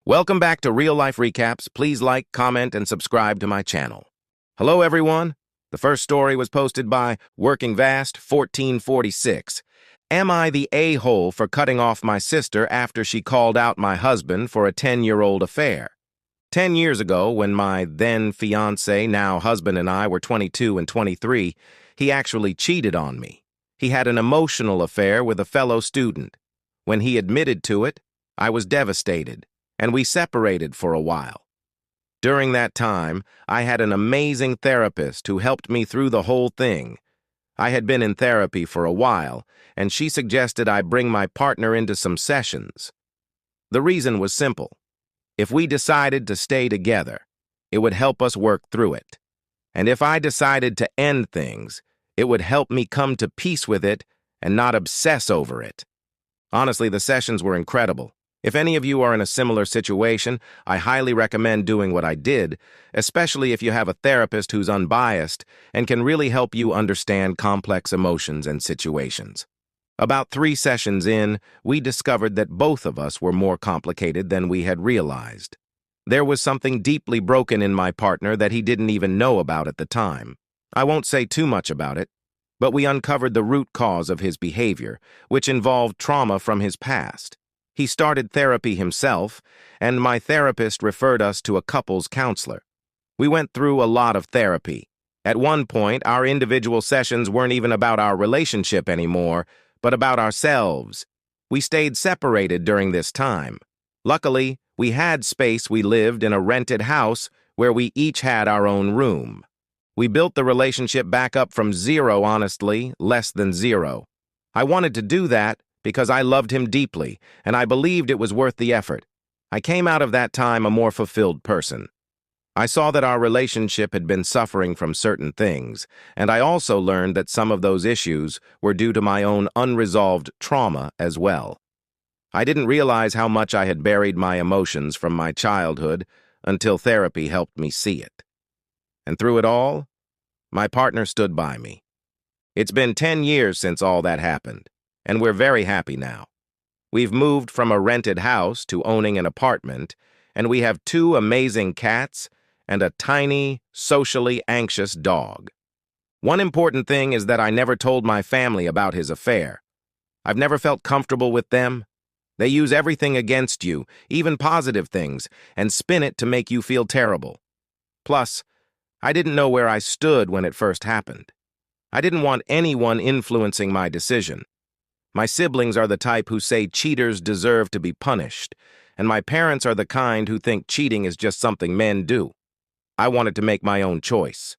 Welcome back to Real Life Recaps. Please like, comment, and subscribe to my channel. Hello, everyone. The first story was posted by Working Vast 1446. Am I the a-hole for cutting off my sister after she called out my husband for a 10-year-old affair? 10 years ago, when my then-fiancé, now husband, and I were 22 and 23, he actually cheated on me. He had an emotional affair with a fellow student. When he admitted to it, I was devastated, and we separated for a while. During that time, I had an amazing therapist who helped me through the whole thing. I had been in therapy for a while, and she suggested I bring my partner into some sessions. The reason was simple. If we decided to stay together, it would help us work through it. And if I decided to end things, it would help me come to peace with it and not obsess over it. Honestly, the sessions were incredible. If any of you are in a similar situation, I highly recommend doing what I did, especially if you have a therapist who's unbiased and can really help you understand complex emotions and situations. About 3 sessions in, we discovered that both of us were more complicated than we had realized. There was something deeply broken in my partner that he didn't even know about at the time. I won't say too much about it, but we uncovered the root cause of his behavior, which involved trauma from his past. He started therapy himself, and my therapist referred us to a couples counselor. We went through a lot of therapy. At one point, our individual sessions weren't even about our relationship anymore, but about ourselves. We stayed separated during this time. Luckily, we had space. We lived in a rented house where we each had our own room. We built the relationship back up from zero, honestly, less than zero. I wanted to do that because I loved him deeply, and I believed it was worth the effort. I came out of that time a more fulfilled person. I saw that our relationship had been suffering from certain things, and I also learned that some of those issues were due to my own unresolved trauma as well. I didn't realize how much I had buried my emotions from my childhood until therapy helped me see it. And through it all, my partner stood by me. It's been 10 years since all that happened, and we're very happy now. We've moved from a rented house to owning an apartment, and we have 2 amazing cats and a tiny, socially anxious dog. One important thing is that I never told my family about his affair. I've never felt comfortable with them. They use everything against you, even positive things, and spin it to make you feel terrible. Plus, I didn't know where I stood when it first happened. I didn't want anyone influencing my decision. My siblings are the type who say cheaters deserve to be punished, and my parents are the kind who think cheating is just something men do. I wanted to make my own choice.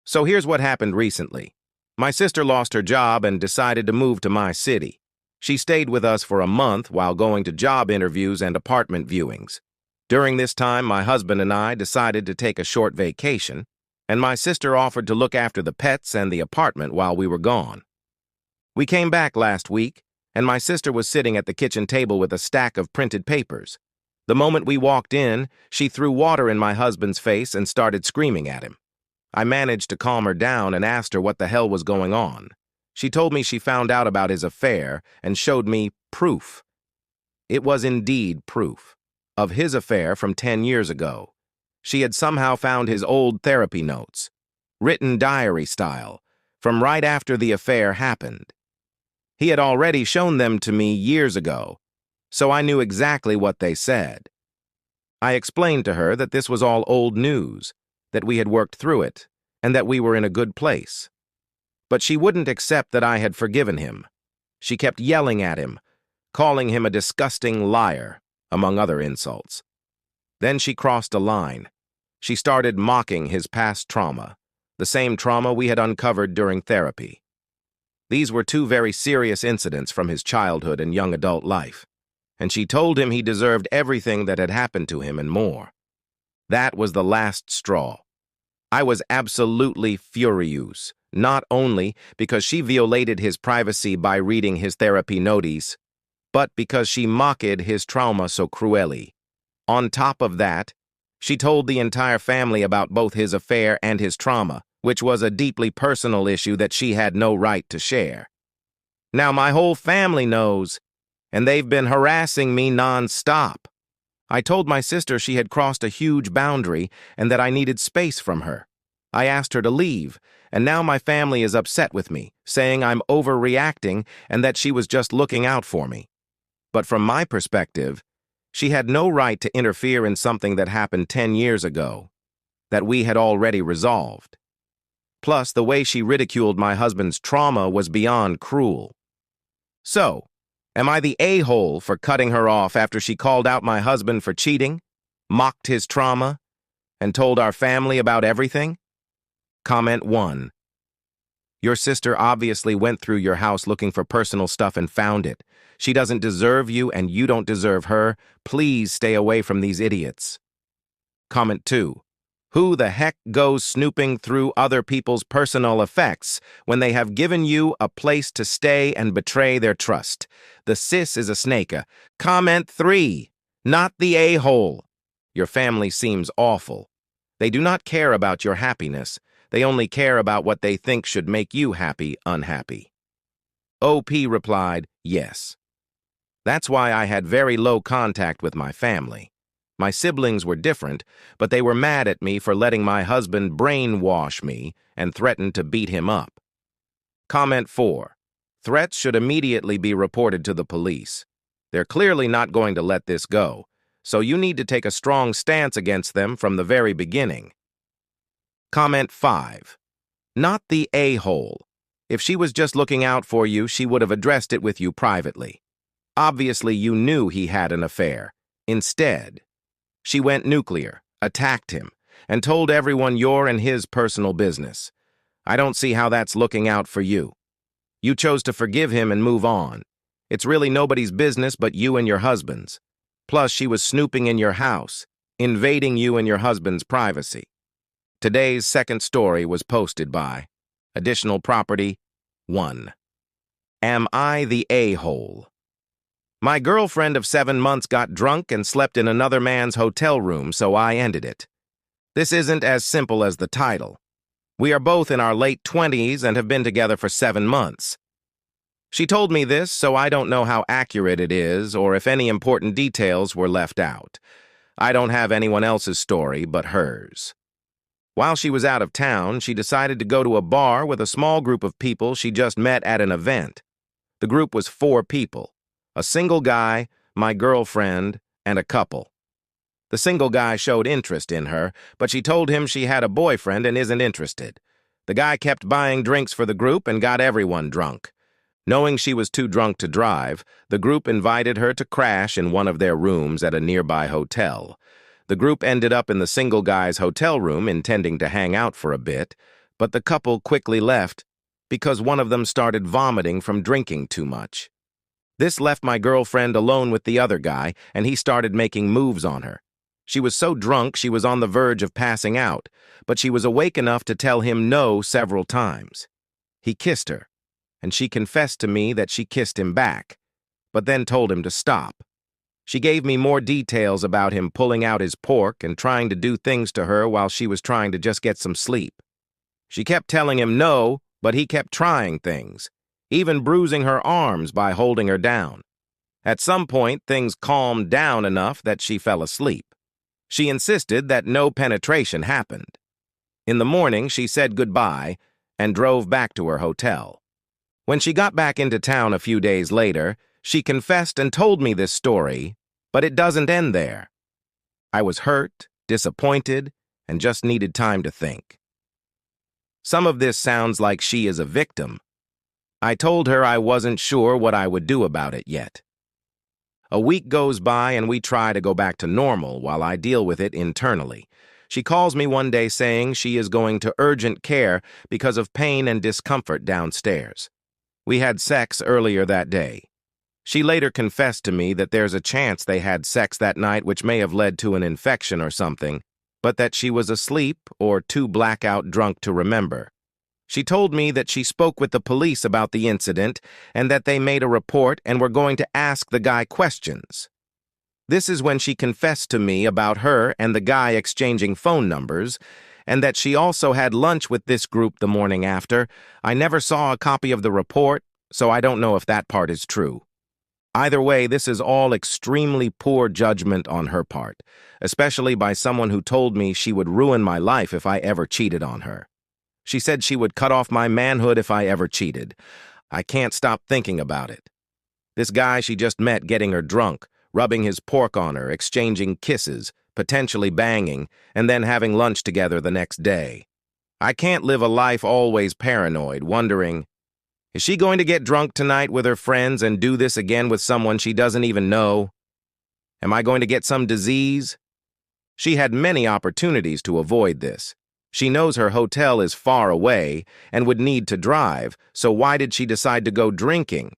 So here's what happened recently. My sister lost her job and decided to move to my city. She stayed with us for a month while going to job interviews and apartment viewings. During this time, my husband and I decided to take a short vacation, and my sister offered to look after the pets and the apartment while we were gone. We came back last week, and my sister was sitting at the kitchen table with a stack of printed papers. The moment we walked in, she threw water in my husband's face and started screaming at him. I managed to calm her down and asked her what the hell was going on. She told me she found out about his affair and showed me proof. It was indeed proof of his affair from 10 years ago. She had somehow found his old therapy notes, written diary style, from right after the affair happened. He had already shown them to me years ago, so I knew exactly what they said. I explained to her that this was all old news, that we had worked through it, and that we were in a good place. But she wouldn't accept that I had forgiven him. She kept yelling at him, calling him a disgusting liar, among other insults. Then she crossed a line. She started mocking his past trauma, the same trauma we had uncovered during therapy. These were 2 very serious incidents from his childhood and young adult life, and she told him he deserved everything that had happened to him and more. That was the last straw. I was absolutely furious, not only because she violated his privacy by reading his therapy notice, but because she mocked his trauma so cruelly. On top of that, she told the entire family about both his affair and his trauma, which was a deeply personal issue that she had no right to share. Now my whole family knows, and they've been harassing me non-stop. I told my sister she had crossed a huge boundary and that I needed space from her. I asked her to leave, and now my family is upset with me, saying I'm overreacting and that she was just looking out for me. But from my perspective, she had no right to interfere in something that happened 10 years ago, that we had already resolved. Plus, the way she ridiculed my husband's trauma was beyond cruel. So, am I the a-hole for cutting her off after she called out my husband for cheating, mocked his trauma, and told our family about everything? Comment 1. Your sister obviously went through your house looking for personal stuff and found it. She doesn't deserve you and you don't deserve her. Please stay away from these idiots. Comment 2. Who the heck goes snooping through other people's personal effects when they have given you a place to stay and betray their trust? The sis is a snake. Comment 3. Not the a-hole. Your family seems awful. They do not care about your happiness. They only care about what they think should make you unhappy. OP replied, yes. That's why I had very low contact with my family. My siblings were different, but they were mad at me for letting my husband brainwash me and threatened to beat him up. Comment 4. Threats should immediately be reported to the police. They're clearly not going to let this go, so you need to take a strong stance against them from the very beginning. Comment 5. Not the a-hole. If she was just looking out for you, she would have addressed it with you privately. Obviously, you knew he had an affair. Instead, she went nuclear, attacked him, and told everyone your and his personal business. I don't see how that's looking out for you. You chose to forgive him and move on. It's really nobody's business but you and your husband's. Plus, she was snooping in your house, invading you and your husband's privacy. Today's second story was posted by Additional Property 1. Am I the a-hole? My girlfriend of 7 months got drunk and slept in another man's hotel room, so I ended it. This isn't as simple as the title. We are both in our late 20s and have been together for 7 months. She told me this, so I don't know how accurate it is or if any important details were left out. I don't have anyone else's story but hers. While she was out of town, she decided to go to a bar with a small group of people she just met at an event. The group was 4 people, a single guy, my girlfriend, and a couple. The single guy showed interest in her, but she told him she had a boyfriend and isn't interested. The guy kept buying drinks for the group and got everyone drunk. Knowing she was too drunk to drive, the group invited her to crash in one of their rooms at a nearby hotel. The group ended up in the single guy's hotel room intending to hang out for a bit, but the couple quickly left because one of them started vomiting from drinking too much. This left my girlfriend alone with the other guy, and he started making moves on her. She was so drunk she was on the verge of passing out, but she was awake enough to tell him no several times. He kissed her, and she confessed to me that she kissed him back, but then told him to stop. She gave me more details about him pulling out his pork and trying to do things to her while she was trying to just get some sleep. She kept telling him no, but he kept trying things, even bruising her arms by holding her down. At some point, things calmed down enough that she fell asleep. She insisted that no penetration happened. In the morning, she said goodbye and drove back to her hotel. When she got back into town a few days later, she confessed and told me this story, but it doesn't end there. I was hurt, disappointed, and just needed time to think. Some of this sounds like she is a victim. I told her I wasn't sure what I would do about it yet. A week goes by and we try to go back to normal while I deal with it internally. She calls me one day saying she is going to urgent care because of pain and discomfort downstairs. We had sex earlier that day. She later confessed to me that there's a chance they had sex that night which may have led to an infection or something, but that she was asleep or too blackout drunk to remember. She told me that she spoke with the police about the incident and that they made a report and were going to ask the guy questions. This is when she confessed to me about her and the guy exchanging phone numbers, and that she also had lunch with this group the morning after. I never saw a copy of the report, so I don't know if that part is true. Either way, this is all extremely poor judgment on her part, especially by someone who told me she would ruin my life if I ever cheated on her. She said she would cut off my manhood if I ever cheated. I can't stop thinking about it. This guy she just met getting her drunk, rubbing his pork on her, exchanging kisses, potentially banging, and then having lunch together the next day. I can't live a life always paranoid, wondering, is she going to get drunk tonight with her friends and do this again with someone she doesn't even know? Am I going to get some disease? She had many opportunities to avoid this. She knows her hotel is far away and would need to drive, so why did she decide to go drinking?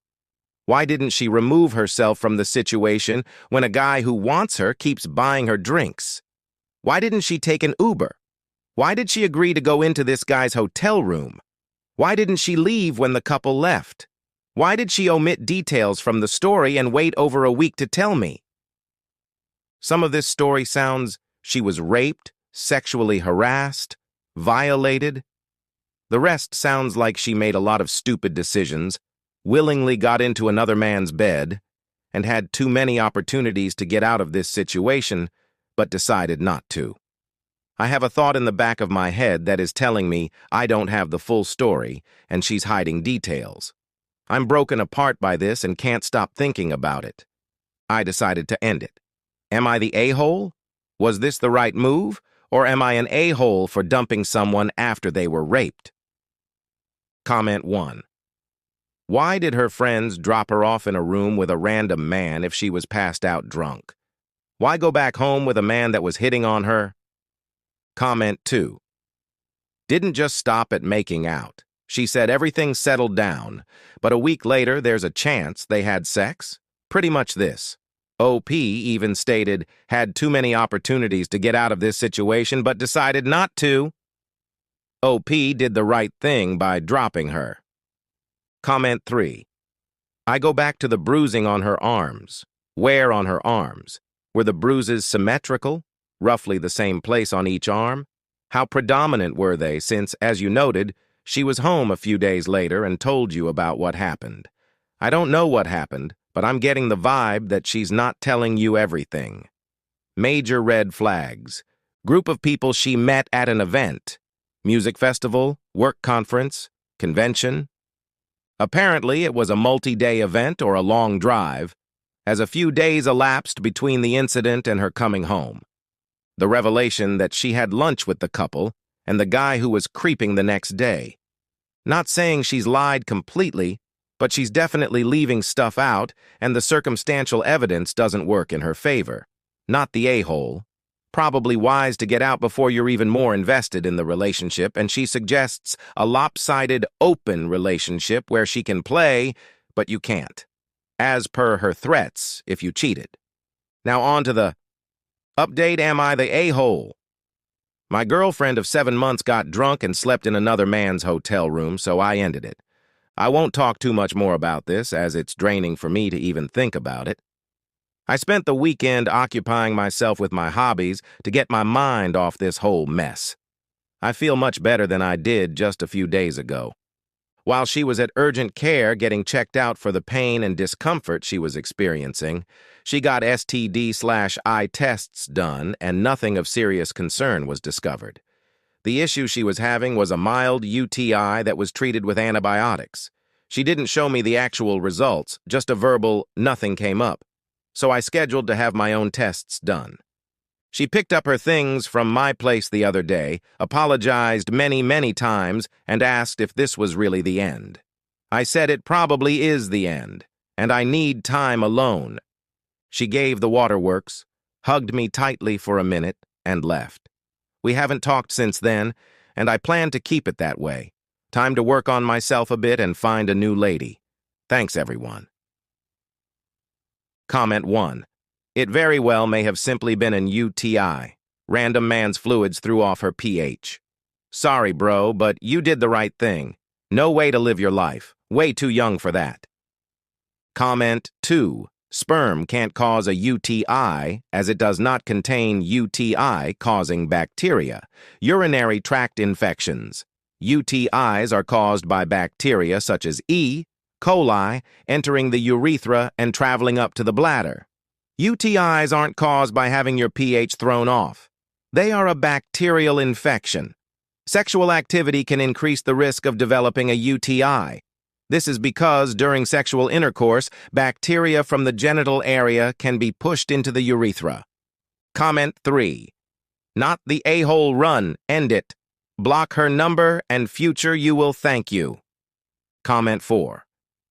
Why didn't she remove herself from the situation when a guy who wants her keeps buying her drinks? Why didn't she take an Uber? Why did she agree to go into this guy's hotel room? Why didn't she leave when the couple left? Why did she omit details from the story and wait over a week to tell me? Some of this story sounds she was raped, sexually harassed, violated. The rest sounds like she made a lot of stupid decisions, willingly got into another man's bed, and had too many opportunities to get out of this situation, but decided not to. I have a thought in the back of my head that is telling me I don't have the full story, and she's hiding details. I'm broken apart by this and can't stop thinking about it. I decided to end it. Am I the a-hole? Was this the right move, or am I an a-hole for dumping someone after they were raped? Comment 1. Why did her friends drop her off in a room with a random man if she was passed out drunk? Why go back home with a man that was hitting on her? Comment 2. Didn't just stop at making out. She said everything settled down, but a week later there's a chance they had sex? Pretty much this. OP even stated, had too many opportunities to get out of this situation but decided not to. OP did the right thing by dropping her. Comment 3. I go back to the bruising on her arms. Where on her arms? Were the bruises symmetrical? Roughly the same place on each arm? How predominant were they since, as you noted, she was home a few days later and told you about what happened? I don't know what happened, but I'm getting the vibe that she's not telling you everything. Major red flags. Group of people she met at an event. Music festival, work conference, convention. Apparently, it was a multi-day event or a long drive, as a few days elapsed between the incident and her coming home. The revelation that she had lunch with the couple and the guy who was creeping the next day. Not saying she's lied completely, but she's definitely leaving stuff out, and the circumstantial evidence doesn't work in her favor. Not the a-hole. Probably wise to get out before you're even more invested in the relationship, and she suggests a lopsided, open relationship where she can play, but you can't. As per her threats, if you cheated. Now on to the update. Am I the a-hole? My girlfriend of 7 months got drunk and slept in another man's hotel room, so I ended it. I won't talk too much more about this, as it's draining for me to even think about it. I spent the weekend occupying myself with my hobbies to get my mind off this whole mess. I feel much better than I did just a few days ago. While she was at urgent care getting checked out for the pain and discomfort she was experiencing, she got STD/I tests done and nothing of serious concern was discovered. The issue she was having was a mild UTI that was treated with antibiotics. She didn't show me the actual results, just a verbal, nothing came up. So I scheduled to have my own tests done. She picked up her things from my place the other day, apologized many times, and asked if this was really the end. I said it probably is the end, and I need time alone. She gave the waterworks, hugged me tightly for a minute, and left. We haven't talked since then, and I plan to keep it that way. Time to work on myself a bit and find a new lady. Thanks, everyone. Comment 1. It very well may have simply been an UTI. Random man's fluids threw off her pH. Sorry, bro, but you did the right thing. No way to live your life. Way too young for that. Comment 2. Sperm can't cause a UTI as it does not contain UTI-causing bacteria, urinary tract infections. UTIs are caused by bacteria such as E. coli, entering the urethra and traveling up to the bladder. UTIs aren't caused by having your pH thrown off. They are a bacterial infection. Sexual activity can increase the risk of developing a UTI. This is because during sexual intercourse, bacteria from the genital area can be pushed into the urethra. Comment 3. Not the a-hole run, end it. Block her number and future you will thank you. Comment 4.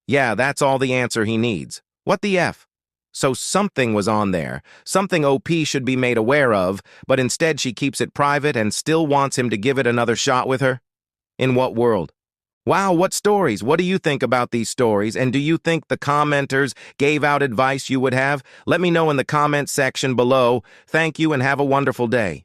Yeah, that's all the answer he needs. What the F? So something was on there, something OP should be made aware of, but instead she keeps it private and still wants him to give it another shot with her? In what world? Wow, what stories? What do you think about these stories? And do you think the commenters gave out advice you would have? Let me know in the comment section below. Thank you and have a wonderful day.